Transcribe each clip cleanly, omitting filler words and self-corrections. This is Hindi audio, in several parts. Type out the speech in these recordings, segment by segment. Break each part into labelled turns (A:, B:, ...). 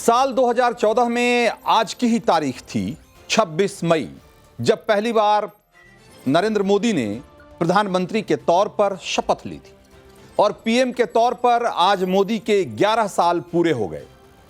A: साल 2014 में आज की ही तारीख थी 26 मई, जब पहली बार नरेंद्र मोदी ने प्रधानमंत्री के तौर पर शपथ ली थी और पीएम के तौर पर आज मोदी के 11 साल पूरे हो गए।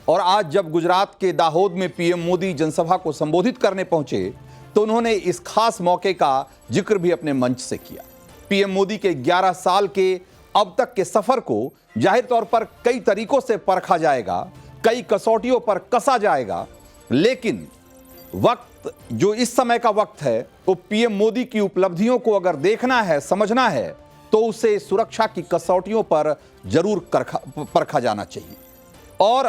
A: और आज जब गुजरात के दाहोद में पीएम मोदी जनसभा को संबोधित करने पहुंचे तो उन्होंने इस खास मौके का जिक्र भी अपने मंच से किया। पीएम मोदी के 11 साल के अब तक के सफर को जाहिर तौर पर कई तरीकों से परखा जाएगा, कई कसौटियों पर कसा जाएगा, लेकिन वक्त जो इस समय का वक्त है वो पीएम मोदी की उपलब्धियों को अगर देखना है, समझना है तो उसे सुरक्षा की कसौटियों पर जरूर परखा जाना चाहिए। और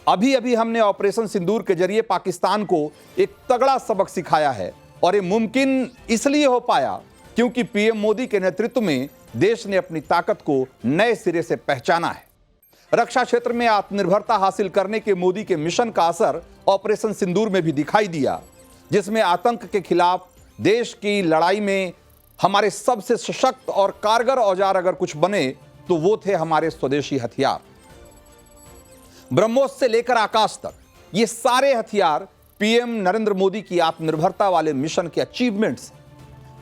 A: अभी अभी हमने ऑपरेशन सिंदूर के जरिए पाकिस्तान को एक तगड़ा सबक सिखाया है और ये मुमकिन इसलिए हो पाया क्योंकि पीएम मोदी के नेतृत्व में देश ने अपनी ताकत को नए सिरे से पहचाना है। रक्षा क्षेत्र में आत्मनिर्भरता हासिल करने के मोदी के मिशन का असर ऑपरेशन सिंदूर में भी दिखाई दिया, जिसमें आतंक के खिलाफ देश की लड़ाई में हमारे सबसे सशक्त और कारगर औजार अगर कुछ बने तो वो थे हमारे स्वदेशी हथियार। ब्रह्मोस से लेकर आकाश तक ये सारे हथियार पीएम नरेंद्र मोदी की आत्मनिर्भरता वाले मिशन के अचीवमेंट्स हैं।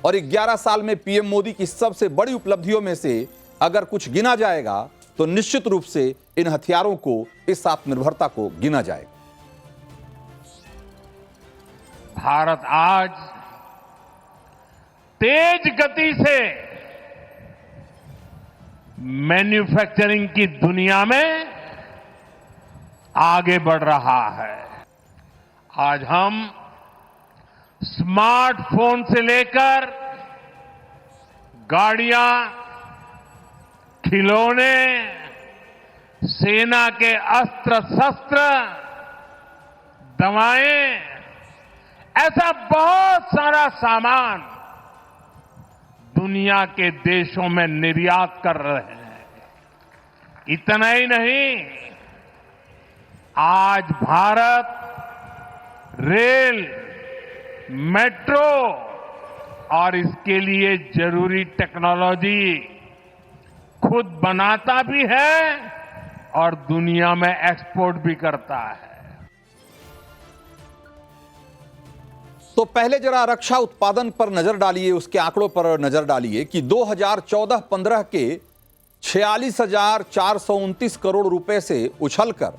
A: और 11 साल में पीएम मोदी की सबसे बड़ी उपलब्धियों में से अगर कुछ गिना जाएगा तो निश्चित रूप से इन हथियारों को, इस आत्मनिर्भरता को गिना जाएगा।
B: भारत आज तेज गति से मैन्युफैक्चरिंग की दुनिया में आगे बढ़ रहा है। आज हम स्मार्टफोन से लेकर गाड़ियां, खिलौने, सेना के अस्त्र शस्त्र, दवाएं, ऐसा बहुत सारा सामान दुनिया के देशों में निर्यात कर रहे हैं। इतना ही नहीं, आज भारत रेल, मेट्रो और इसके लिए जरूरी टेक्नोलॉजी खुद बनाता भी है और दुनिया में एक्सपोर्ट भी करता है।
A: तो पहले जरा रक्षा उत्पादन पर नजर डालिए, उसके आंकड़ों पर नजर डालिए कि 2014-15 के 46,429 करोड़ रुपए से उछलकर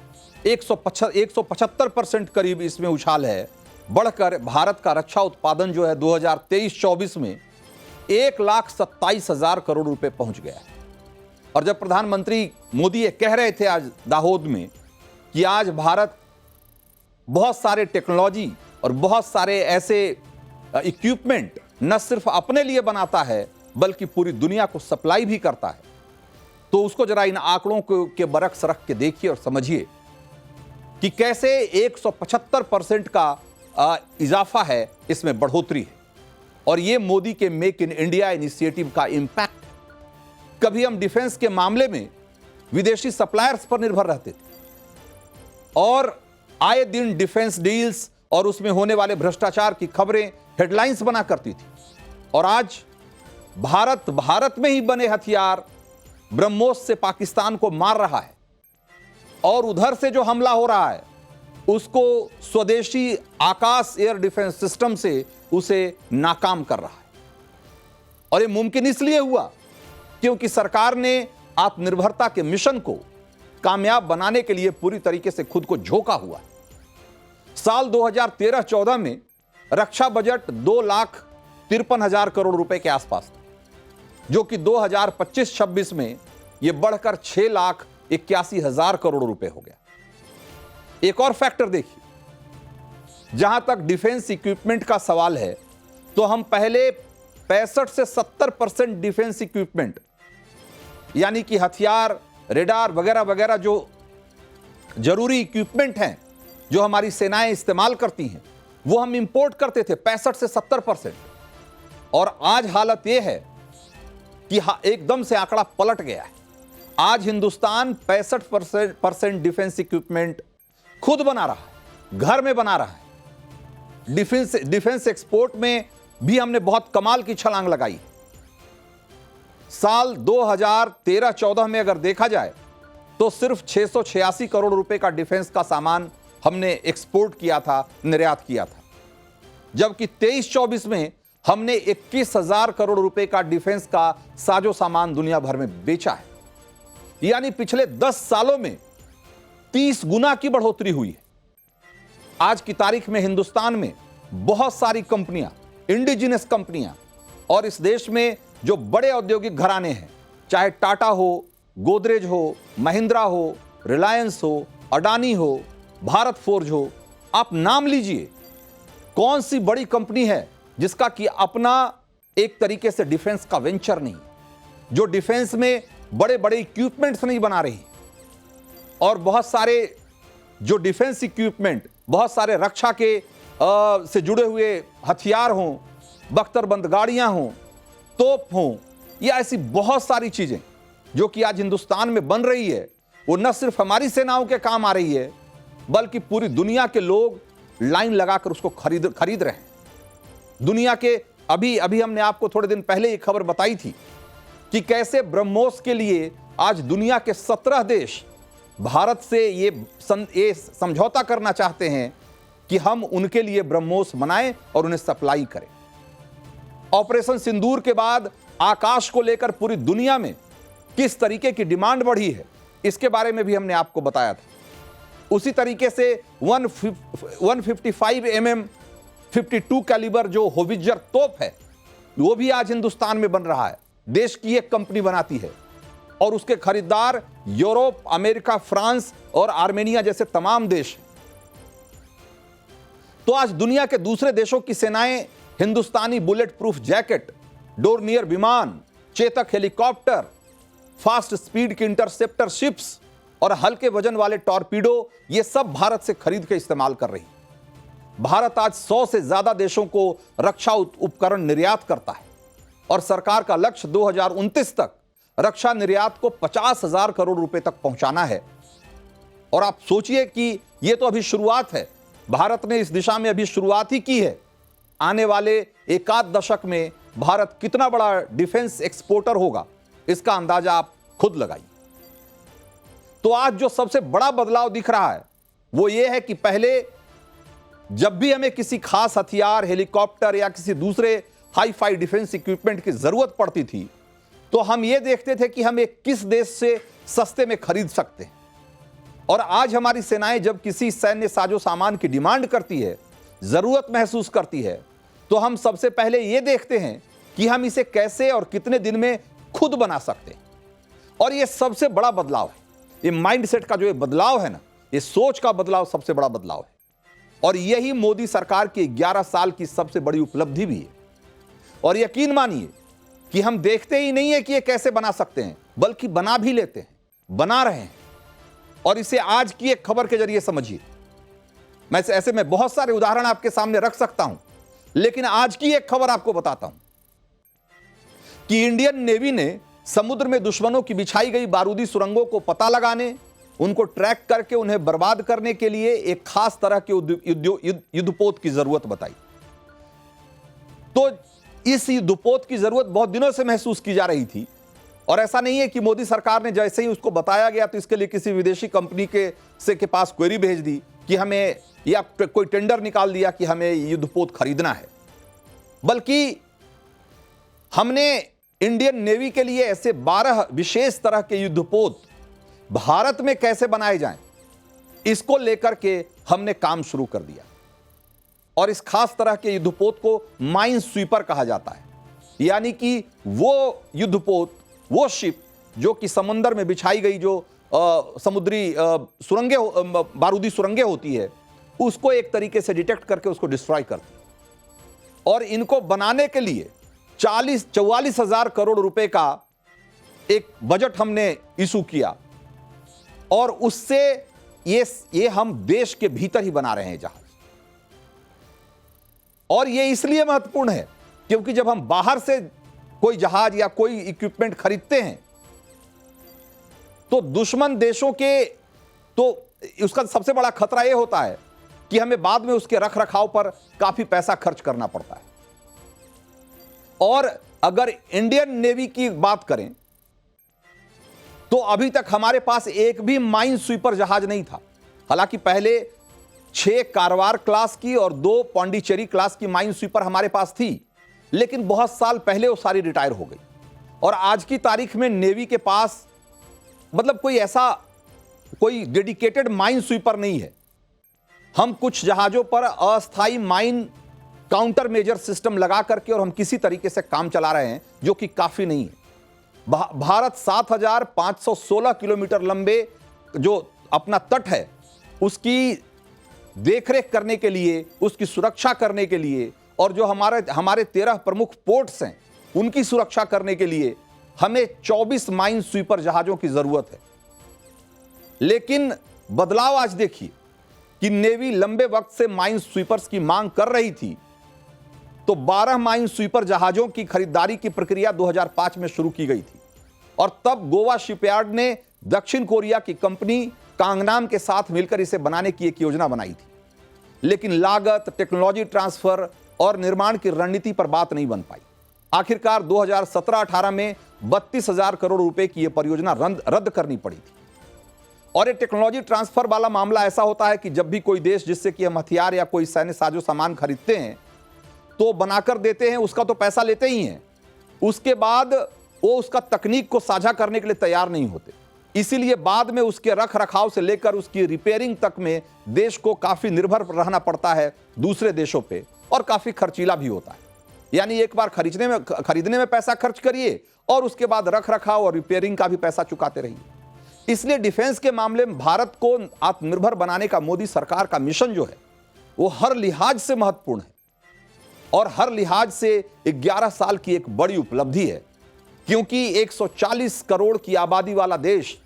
A: 175% करीब इसमें उछाल है, बढ़कर भारत का रक्षा उत्पादन जो है 2023-24 में 1,27,000 करोड़ रुपए पहुंच गया है। और जब प्रधानमंत्री मोदी ये कह रहे थे आज दाहोद में कि आज भारत बहुत सारे टेक्नोलॉजी और बहुत सारे ऐसे इक्विपमेंट न सिर्फ अपने लिए बनाता है बल्कि पूरी दुनिया को सप्लाई भी करता है, तो उसको जरा इन आंकड़ों के बरक्स रख के देखिए और समझिए कि कैसे 175% का इजाफा है, इसमें बढ़ोतरी है। और ये मोदी के मेक इन इंडिया इनिशिएटिव का इंपैक्ट है। कभी हम डिफेंस के मामले में विदेशी सप्लायर्स पर निर्भर रहते थे और आए दिन डिफेंस डील्स और उसमें होने वाले भ्रष्टाचार की खबरें हेडलाइंस बना करती थी। और आज भारत में ही बने हथियार ब्रह्मोस से पाकिस्तान को मार रहा है और उधर से जो हमला हो रहा है उसको स्वदेशी आकाश एयर डिफेंस सिस्टम से उसे नाकाम कर रहा है। और ये मुमकिन इसलिए हुआ क्योंकि सरकार ने आत्मनिर्भरता के मिशन को कामयाब बनाने के लिए पूरी तरीके से खुद को झोंका हुआ है। साल 2013-14 में रक्षा बजट 2,53,000 करोड़ रुपए के आसपास था, जो कि 2025-26 में यह बढ़कर 6,81,000 करोड़ रुपए हो गया। एक और फैक्टर देखिए, जहां तक डिफेंस इक्विपमेंट का सवाल है तो हम पहले 65 से 70% डिफेंस इक्विपमेंट यानी कि हथियार, रेडार वगैरह वगैरह जो जरूरी इक्विपमेंट हैं जो हमारी सेनाएं इस्तेमाल करती हैं वो हम इंपोर्ट करते थे 65 से 70%। और आज हालत यह है कि एकदम से आंकड़ा पलट गया है। आज हिंदुस्तान 65% डिफेंस इक्विपमेंट खुद बना रहा है, घर में बना रहा है। डिफेंस एक्सपोर्ट में भी हमने बहुत कमाल की छलांग लगाई। साल 2013-14 में अगर देखा जाए तो सिर्फ 686 करोड़ रुपए का डिफेंस का सामान हमने एक्सपोर्ट किया था, निर्यात किया था, जबकि 23-24 में हमने 21,000 करोड़ रुपए का डिफेंस का साजो सामान दुनिया भर में बेचा है। यानी पिछले 10 सालों में 30 गुना की बढ़ोतरी हुई है। आज की तारीख में हिंदुस्तान में बहुत सारी कंपनियां, इंडिजिनस कंपनियां, और इस देश में जो बड़े औद्योगिक घराने हैं, चाहे टाटा हो, गोदरेज हो, महिंद्रा हो, रिलायंस हो, अडानी हो, भारत फोर्ज हो, आप नाम लीजिए, कौन सी बड़ी कंपनी है जिसका कि अपना एक तरीके से डिफेंस का वेंचर नहीं, जो डिफेंस में बड़े बड़े इक्विपमेंट्स नहीं बना रही। और बहुत सारे जो डिफेंस इक्विपमेंट, बहुत सारे रक्षा के से जुड़े हुए हथियार हों, बख्तरबंद गाड़ियां हों, तोप हों, या ऐसी बहुत सारी चीजें जो कि आज हिंदुस्तान में बन रही है, वो न सिर्फ हमारी सेनाओं के काम आ रही है, बल्कि पूरी दुनिया के लोग लाइन लगाकर उसको खरीद रहे हैं। दुनिया के अभी हमने आपको थोड़े दिन पहले ये खबर बताई थी कि कैसे ब्रह्मोस के लिए आज दुनिया के 17 देश भारत से ये समझौता करना चाहते हैं कि हम उनके लिए ब्रह्मोस बनाएं और उन्हें सप्लाई करें। ऑपरेशन सिंदूर के बाद आकाश को लेकर पूरी दुनिया में किस तरीके की डिमांड बढ़ी है, इसके बारे में भी हमने आपको बताया था। उसी तरीके से 155 mm 52 कैलिबर जो होवित्जर तोप है, वो भी आज हिंदुस्तान में बन रहा है। देश की एक कंपनी बनाती है और उसके खरीदार यूरोप, अमेरिका, फ्रांस और आर्मेनिया जैसे तमाम देश हैं। तो आज दुनिया के दूसरे देशों की सेनाएं हिंदुस्तानी बुलेट प्रूफ जैकेट, डोर्नियर विमान, चेतक हेलीकॉप्टर, फास्ट स्पीड की इंटरसेप्टर शिप्स और हल्के वजन वाले टॉर्पीडो, ये सब भारत से खरीद के इस्तेमाल कर रही है। भारत आज 100 से ज्यादा देशों को रक्षा उपकरण निर्यात करता है और सरकार का लक्ष्य 2029 तक रक्षा निर्यात को 50,000 करोड़ रुपए तक पहुंचाना है। और आप सोचिए कि यह तो अभी शुरुआत है, भारत ने इस दिशा में अभी शुरुआत ही की है। आने वाले एकाध दशक में भारत कितना बड़ा डिफेंस एक्सपोर्टर होगा, इसका अंदाजा आप खुद लगाइए। तो आज जो सबसे बड़ा बदलाव दिख रहा है वो ये है कि पहले जब भी हमें किसी खास हथियार, हेलीकॉप्टर या किसी दूसरे हाई फाई डिफेंस इक्विपमेंट की जरूरत पड़ती थी, तो हम ये देखते थे कि हम एक किस देश से सस्ते में खरीद सकते हैं। और आज हमारी सेनाएं जब किसी सैन्य साजो सामान की डिमांड करती है, जरूरत महसूस करती है, तो हम सबसे पहले ये देखते हैं कि हम इसे कैसे और कितने दिन में खुद बना सकते हैं। और ये सबसे बड़ा बदलाव है, ये माइंडसेट का जो ये बदलाव है ना, ये सोच का बदलाव सबसे बड़ा बदलाव है। और यही मोदी सरकार की 11 साल की सबसे बड़ी उपलब्धि भी है। और यकीन मानिए कि हम देखते ही नहीं है कि ये कैसे बना सकते हैं, बल्कि बना भी लेते हैं, बना रहे हैं। और इसे आज की एक खबर के जरिए समझिए। मैं ऐसे में बहुत सारे उदाहरण आपके सामने रख सकता हूं, लेकिन आज की एक खबर आपको बताता हूं कि इंडियन नेवी ने समुद्र में दुश्मनों की बिछाई गई बारूदी सुरंगों को पता लगाने, उनको ट्रैक करके उन्हें बर्बाद करने के लिए एक खास तरह के युद्धपोत की जरूरत बताई। तो इस युद्धपोत की जरूरत बहुत दिनों से महसूस की जा रही थी। और ऐसा नहीं है कि मोदी सरकार ने जैसे ही उसको बताया गया तो इसके लिए किसी विदेशी कंपनी के पास क्वेरी भेज दी कि हमें, या कोई टेंडर निकाल दिया कि हमें युद्धपोत खरीदना है, बल्कि हमने इंडियन नेवी के लिए ऐसे 12 विशेष तरह के युद्धपोत भारत में कैसे बनाए जाएं, इसको लेकर के हमने काम शुरू कर दिया। और इस खास तरह के युद्धपोत को माइन स्वीपर कहा जाता है, यानी कि वो युद्धपोत, वो शिप जो कि समुद्र में बिछाई गई जो समुद्री सुरंगें, बारूदी सुरंगें होती है, उसको एक तरीके से डिटेक्ट करके उसको डिस्ट्रॉय करती है। और इनको बनाने के लिए 44,000 करोड़ रुपए का एक बजट हमने इशू किया। और उससे ये हम देश के भीतर ही बना रहे हैं जहाज। और ये इसलिए महत्वपूर्ण है क्योंकि जब हम बाहर से कोई जहाज या कोई इक्विपमेंट खरीदते हैं तो दुश्मन देशों के, तो उसका सबसे बड़ा खतरा यह होता है कि हमें बाद में उसके रख रखाव पर काफी पैसा खर्च करना पड़ता है। और अगर इंडियन नेवी की बात करें तो अभी तक हमारे पास एक भी माइन स्वीपर जहाज नहीं था। हालांकि पहले 6 कारवार क्लास की और 2 पौंडीचेरी क्लास की माइन स्वीपर हमारे पास थी, लेकिन बहुत साल पहले वो सारी रिटायर हो गई। और आज की तारीख में नेवी के पास मतलब कोई डेडिकेटेड माइन स्वीपर नहीं है। हम कुछ जहाजों पर अस्थाई माइन काउंटर मेजर सिस्टम लगा करके और हम किसी तरीके से काम चला रहे हैं, जो कि काफी नहीं है। भारत 7,516 किलोमीटर लंबे जो अपना तट है, उसकी देखरेख करने के लिए, उसकी सुरक्षा करने के लिए, और जो हमारे 13 प्रमुख पोर्ट्स हैं, उनकी सुरक्षा करने के लिए हमें 24 माइन स्वीपर जहाजों की जरूरत है। लेकिन बदलाव आज देखिए कि नेवी लंबे वक्त से माइन स्वीपर्स की मांग कर रही थी, तो 12 माइन स्वीपर जहाजों की खरीदारी की प्रक्रिया 2005 में शुरू की गई थी। और तब गोवा शिपयार्ड ने दक्षिण कोरिया की कंपनी कांगनाम के साथ मिलकर इसे बनाने की एक योजना बनाई थी। लेकिन लागत, टेक्नोलॉजी ट्रांसफर और निर्माण की रणनीति पर बात नहीं बन पाई। आखिरकार 2017-18 में 32,000 करोड़ रुपए की यह परियोजना रद्द करनी पड़ी थी। और ये टेक्नोलॉजी ट्रांसफर वाला मामला ऐसा होता है कि जब भी कोई देश जिससे कि हम हथियार या कोई सैन्य साजो सामान खरीदते हैं, तो बनाकर देते हैं, उसका तो पैसा लेते ही हैं, उसके बाद वो उसका तकनीक को साझा करने के लिए तैयार नहीं होते। इसीलिए बाद में उसके रख रखाव से लेकर उसकी रिपेयरिंग तक में देश को काफी निर्भर रहना पड़ता है दूसरे देशों पे, और काफी खर्चीला भी होता है। यानी एक बार खरीदने में पैसा खर्च करिए और उसके बाद रख रखाव और रिपेयरिंग का भी पैसा चुकाते रहिए। इसलिए डिफेंस के मामले में भारत को आत्मनिर्भर बनाने का मोदी सरकार का मिशन जो है, वो हर लिहाज से महत्वपूर्ण है और हर लिहाज से 11 साल की एक बड़ी उपलब्धि है, क्योंकि 140 करोड़ की आबादी वाला देश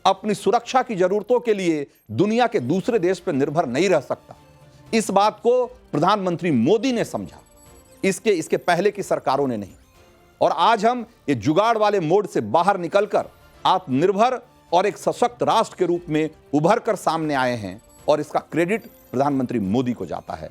A: अपनी सुरक्षा की जरूरतों के लिए दुनिया के दूसरे देश पर निर्भर नहीं रह सकता। इस बात को प्रधानमंत्री मोदी ने समझा, इसके पहले की सरकारों ने नहीं। और आज हम ये जुगाड़ वाले मोड से बाहर निकलकर आत्मनिर्भर और एक सशक्त राष्ट्र के रूप में उभर कर सामने आए हैं, और इसका क्रेडिट प्रधानमंत्री मोदी को जाता है।